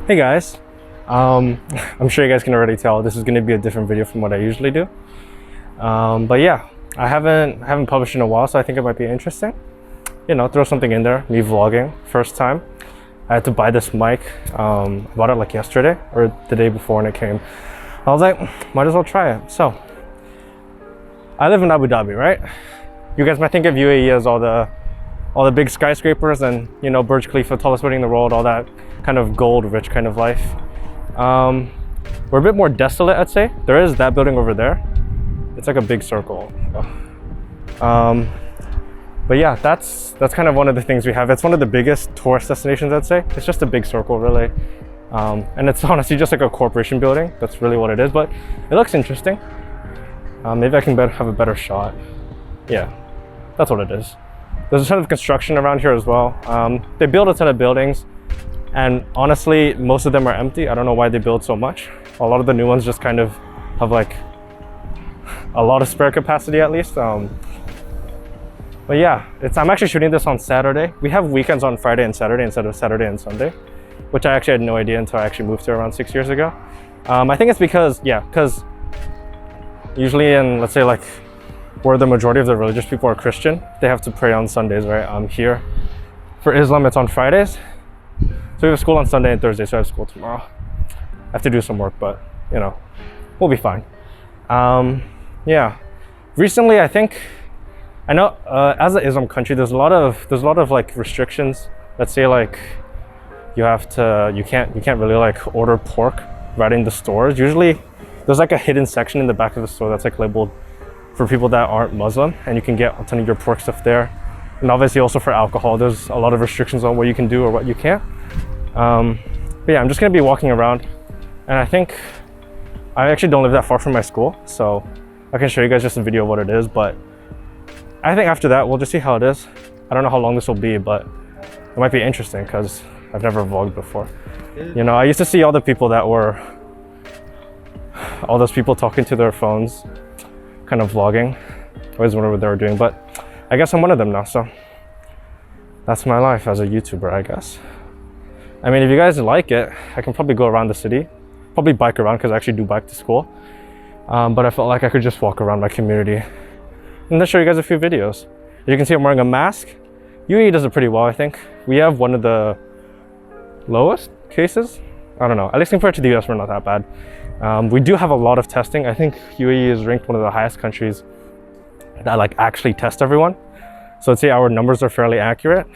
Hey guys, I'm sure you guys can already tell this is going to be a different video from what I usually do. But yeah, I haven't published in a while, so I think it might be interesting. You know, throw something in there. Me vlogging, first time. I had to buy this mic. I bought it like yesterday or the day before when it came. I was like, might as well try it. So, I live in Abu Dhabi, right? You guys might think of UAE as all the big skyscrapers and, you know, Burj Khalifa, tallest building in the world, all that kind of gold rich kind of life. We're a bit more desolate, I'd say. There is that building over there. It's like a big circle. But yeah, that's kind of one of the things we have. It's one of the biggest tourist destinations, I'd say. It's just a big circle, really. And it's honestly just like a corporation building. That's really what it is, but it looks interesting. Maybe I can have a better shot. Yeah, that's what it is. There's a ton of construction around here as well. They build a ton of buildings, and honestly, most of them are empty. I don't know why they build so much. A lot of the new ones just kind of have like a lot of spare capacity at least. But yeah, I'm actually shooting this on Saturday. We have weekends on Friday and Saturday instead of Saturday and Sunday, which I actually had no idea until I actually moved here around 6 years ago. I think it's because usually in, let's say, like where the majority of the religious people are Christian, they have to pray on Sundays, right? Here for Islam, it's on Fridays. So we have school on Sunday and Thursday, so I have school tomorrow. I have to do some work, but you know, we'll be fine. Yeah, recently I know as an Islam country, there's a lot of like restrictions. Let's say like you can't really like order pork right in the stores. Usually there's like a hidden section in the back of the store that's like labeled for people that aren't Muslim, and you can get a ton of your pork stuff there. And obviously also for alcohol, there's a lot of restrictions on what you can do or what you can't. But yeah, I'm just gonna be walking around, and I think I actually don't live that far from my school, so I can show you guys just a video of what it is. But I think after that, we'll just see how it is. I don't know how long this will be, but it might be interesting because I've never vlogged before. You know, I used to see all the people all those people talking to their phones, kind of vlogging. I always wondered what they were doing, but I guess I'm one of them now, so that's my life as a YouTuber, I guess. I mean, if you guys like it, I can probably go around the city, probably bike around because I actually do bike to school. But I felt like I could just walk around my community and then show you guys a few videos. You can see I'm wearing a mask. UAE does it pretty well, I think. We have one of the lowest cases. I don't know, at least compared to the US, we're not that bad. We do have a lot of testing. I think UAE is ranked one of the highest countries that like actually test everyone. So I'd say our numbers are fairly accurate.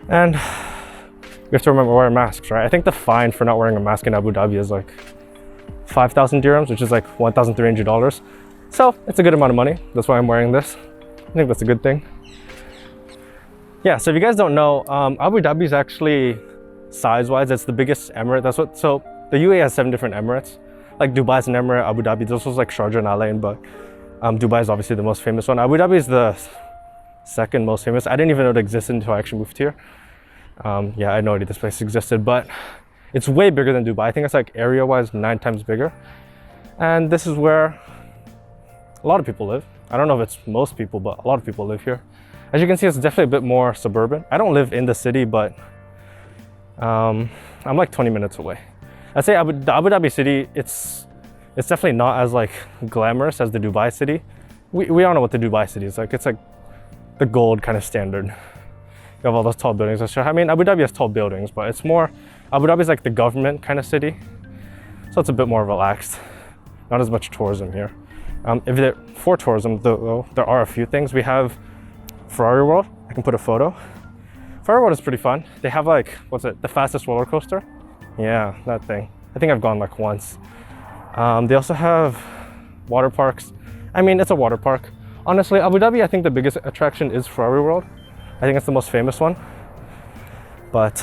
And we have to remember wearing masks, right? I think the fine for not wearing a mask in Abu Dhabi is like 5,000 dirhams, which is like $1,300. So it's a good amount of money. That's why I'm wearing this. I think that's a good thing. Yeah, so if you guys don't know, Abu Dhabi is actually size-wise, it's the biggest emirate. So the UAE has 7 different emirates. Like Dubai is an emirate, Abu Dhabi, there's also like Sharjah and Al Ain, but Dubai is obviously the most famous one. Abu Dhabi is the second most famous. I didn't even know it existed until I actually moved here. Yeah, I had no idea this place existed, but it's way bigger than Dubai. I think it's like area-wise 9 times bigger. And this is where a lot of people live. I don't know if it's most people, but a lot of people live here. As you can see, it's definitely a bit more suburban. I don't live in the city, but I'm like 20 minutes away. I'd say the Abu Dhabi city, it's definitely not as like glamorous as the Dubai city. We all know what the Dubai city is like. It's like the gold kind of standard. You have all those tall buildings. I mean, Abu Dhabi has tall buildings, but it's more, Abu Dhabi is like the government kind of city. So it's a bit more relaxed. Not as much tourism here. For tourism, though, there are a few things. We have Ferrari World. I can put a photo. Ferrari World is pretty fun. They have like, what's it, the fastest roller coaster? Yeah, that thing. I think I've gone like once. They also have water parks. I mean, it's a water park. Honestly, Abu Dhabi, I think the biggest attraction is Ferrari World. I think it's the most famous one. But,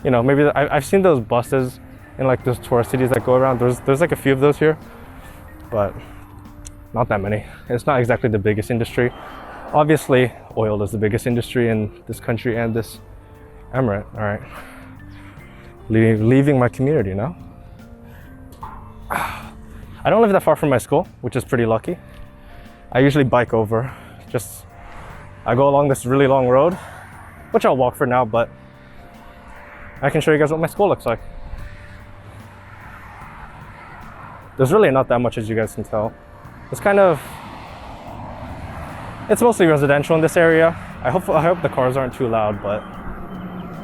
you know, maybe I've seen those buses in like those tourist cities that go around. There's like a few of those here, but not that many. It's not exactly the biggest industry. Obviously, oil is the biggest industry in this country and this emirate. All right, leaving my community now. I don't live that far from my school, which is pretty lucky. I usually bike over, just I go along this really long road, which I'll walk for now, but I can show you guys what my school looks like. There's really not that much, as you guys can tell. It's mostly residential in this area. I hope the cars aren't too loud, but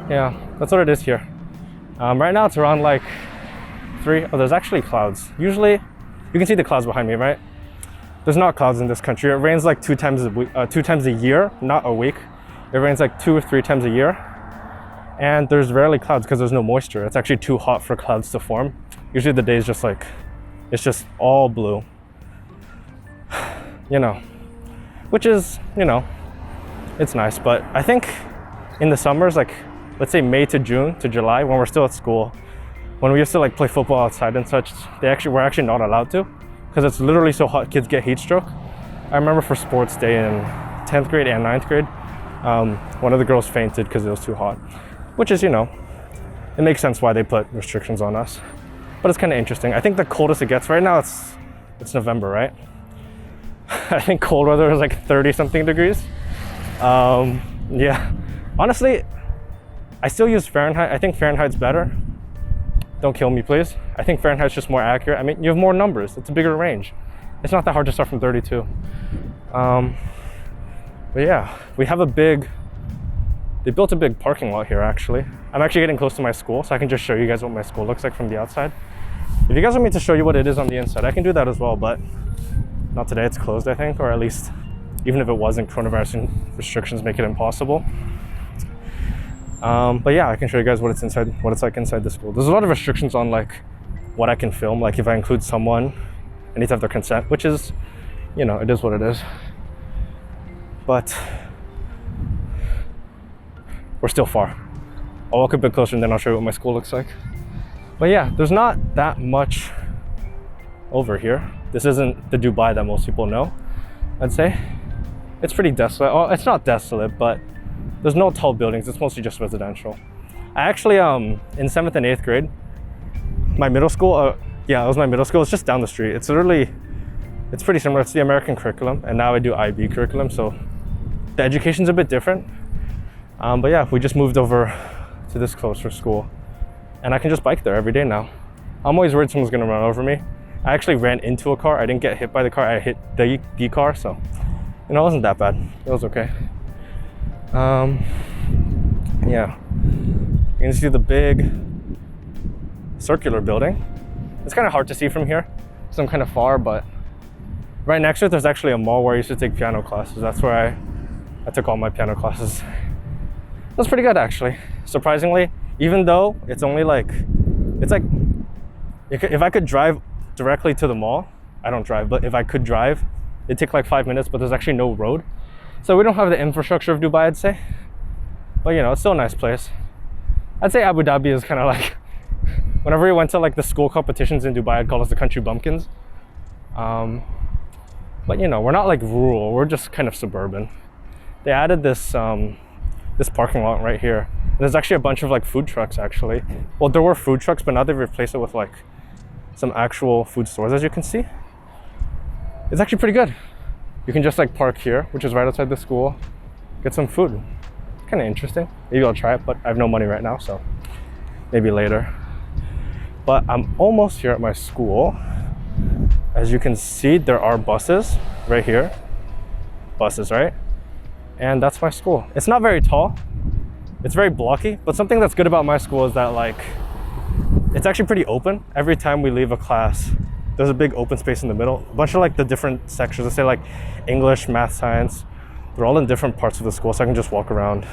yeah, that's what it is here. Right now it's around like 3. Oh, there's actually clouds. Usually, you can see the clouds behind me, right? There's not clouds in this country. It rains like 2 times a year, not a week. It rains like 2 or 3 times a year. And there's rarely clouds because there's no moisture. It's actually too hot for clouds to form. Usually the day is just like, it's just all blue. You know, which is, you know, it's nice. But I think in the summers, like, let's say May to June to July, when we're still at school, when we used to like play football outside and such, we're actually not allowed to because it's literally so hot, kids get heat stroke. I remember for sports day in 10th grade and 9th grade, one of the girls fainted because it was too hot, which is, you know, it makes sense why they put restrictions on us. But it's kind of interesting. I think the coldest it gets right now, it's November, right? I think cold weather is like 30 something degrees. Yeah, honestly, I still use Fahrenheit. I think Fahrenheit's better. Don't kill me, please. I think Fahrenheit's just more accurate. I mean, you have more numbers. It's a bigger range. It's not that hard to start from 32. But yeah, they built a big parking lot here, actually. I'm actually getting close to my school, so I can just show you guys what my school looks like from the outside. If you guys want me to show you what it is on the inside, I can do that as well, but not today. It's closed, I think, or at least, even if it wasn't, coronavirus restrictions make it impossible. But yeah, I can show you guys what it's like inside the school. There's a lot of restrictions on like what I can film. Like if I include someone, I need to have their consent, which is, you know, it is what it is. But we're still far. I'll walk a bit closer and then I'll show you what my school looks like. But yeah, there's not that much over here. This isn't the Dubai that most people know, I'd say. It's pretty desolate. Oh, it's not desolate, but there's no tall buildings. It's mostly just residential. I actually, in 7th and 8th grade, my middle school, yeah, it was my middle school. It's just down the street. It's pretty similar. It's the American curriculum, and now I do IB curriculum, so the education's a bit different. But yeah, we just moved over to this closer school, and I can just bike there every day now. I'm always worried someone's gonna run over me. I actually ran into a car. I didn't get hit by the car. I hit the car, so, you know, it wasn't that bad. It was okay. Yeah, you can see the big circular building. It's kind of hard to see from here, so I'm kind of far, but right next to it, there's actually a mall where I used to take piano classes. That's where I took all my piano classes. That's pretty good, actually. Surprisingly, even though it's only like, it's like, if I could drive directly to the mall, I don't drive, but if I could drive, it'd take like 5 minutes, but there's actually no road. So we don't have the infrastructure of Dubai, I'd say. But you know, it's still a nice place. I'd say Abu Dhabi is kind of like, whenever we went to like the school competitions in Dubai, I'd call us the country bumpkins. But you know, we're not like rural, we're just kind of suburban. They added this this parking lot right here. There's actually a bunch of like food trucks, actually. Well, there were food trucks, but now they've replaced it with like some actual food stores, as you can see. It's actually pretty good. You can just like park here, which is right outside the school, get some food. Kind of interesting. Maybe I'll try it, but I have no money right now, so maybe later. But I'm almost here at my school. As you can see, there are buses right here. Buses, right? And that's my school. It's not very tall. It's very blocky, but something that's good about my school is that like, it's actually pretty open. Every time we leave a class, there's a big open space in the middle. A bunch of like the different sections, let's say like English, math, science, they're all in different parts of the school, so I can just walk around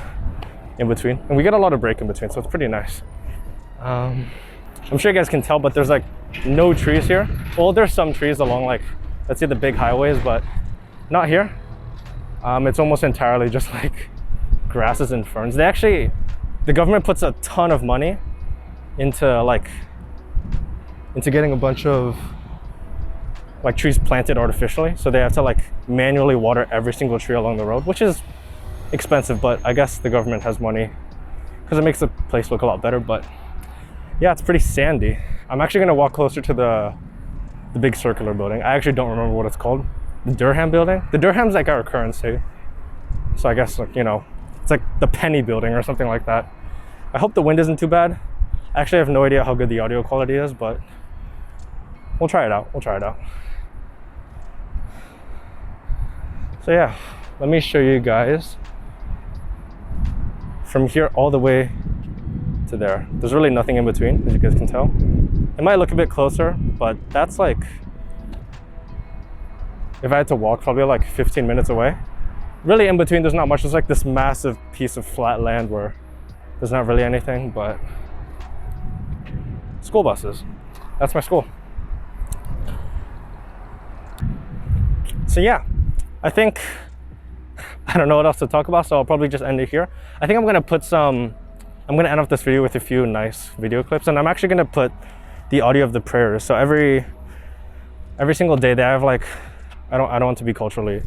in between. And we get a lot of break in between, so it's pretty nice. I'm sure you guys can tell, but there's like no trees here. Well, there's some trees along like, let's say the big highways, but not here. It's almost entirely just like grasses and ferns. The government puts a ton of money into getting a bunch of like trees planted artificially. So they have to like manually water every single tree along the road, which is expensive, but I guess the government has money because it makes the place look a lot better. But yeah, it's pretty sandy. I'm actually gonna walk closer to the big circular building. I actually don't remember what it's called. The Dirham building? The Dirham's like our currency. So I guess, like, you know, it's like the Penny building or something like that. I hope the wind isn't too bad. I actually have no idea how good the audio quality is, but we'll try it out. So yeah, let me show you guys from here all the way to there. There's really nothing in between, as you guys can tell. It might look a bit closer, but that's like, if I had to walk, probably like 15 minutes away. Really in between, there's not much. There's like this massive piece of flat land where there's not really anything, but school buses. That's my school. So yeah, I think, I don't know what else to talk about, so I'll probably just end it here. I think I'm gonna end off this video with a few nice video clips, and I'm actually gonna put the audio of the prayers. So every single day they have like, I don't want to be culturally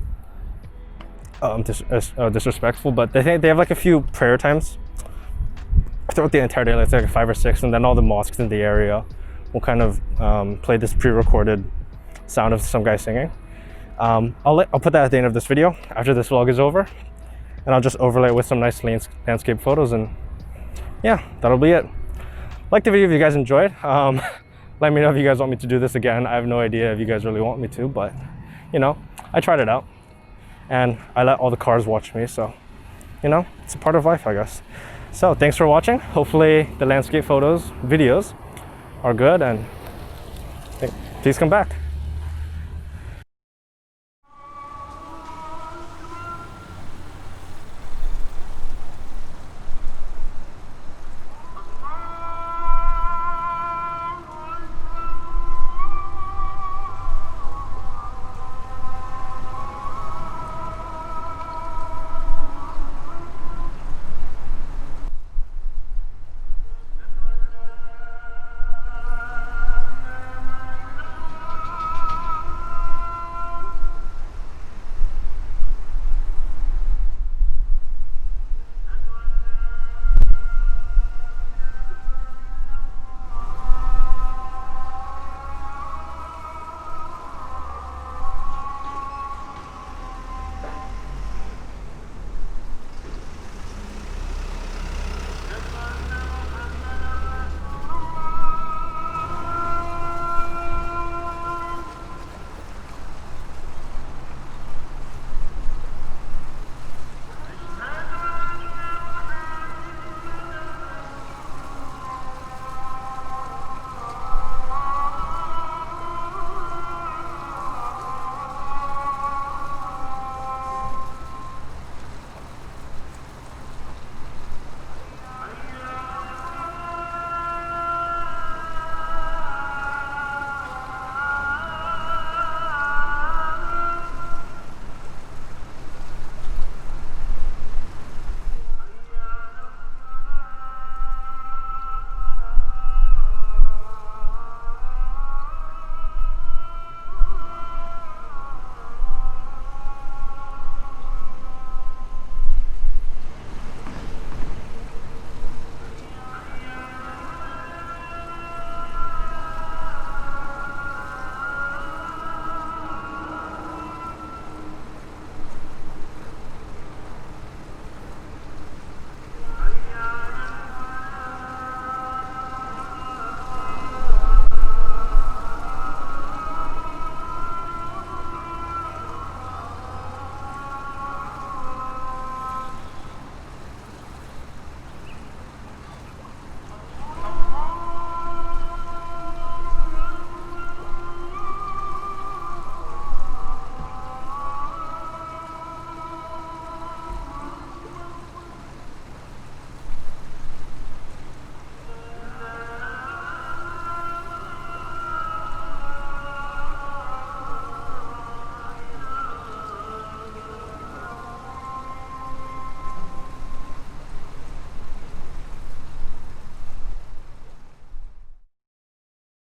disrespectful, but they have like a few prayer times throughout the entire day, like 5 or 6, and then all the mosques in the area will kind of play this pre-recorded sound of some guy singing. I'll put that at the end of this video after this vlog is over, and I'll just overlay it with some nice landscape photos, and yeah, that'll be it. Like the video if you guys enjoyed. Let me know if you guys want me to do this again. I have no idea if you guys really want me to, but you know, I tried it out, and I let all the cars watch me, so you know, it's a part of life, I guess. So thanks for watching. Hopefully the landscape videos are good, and please come back.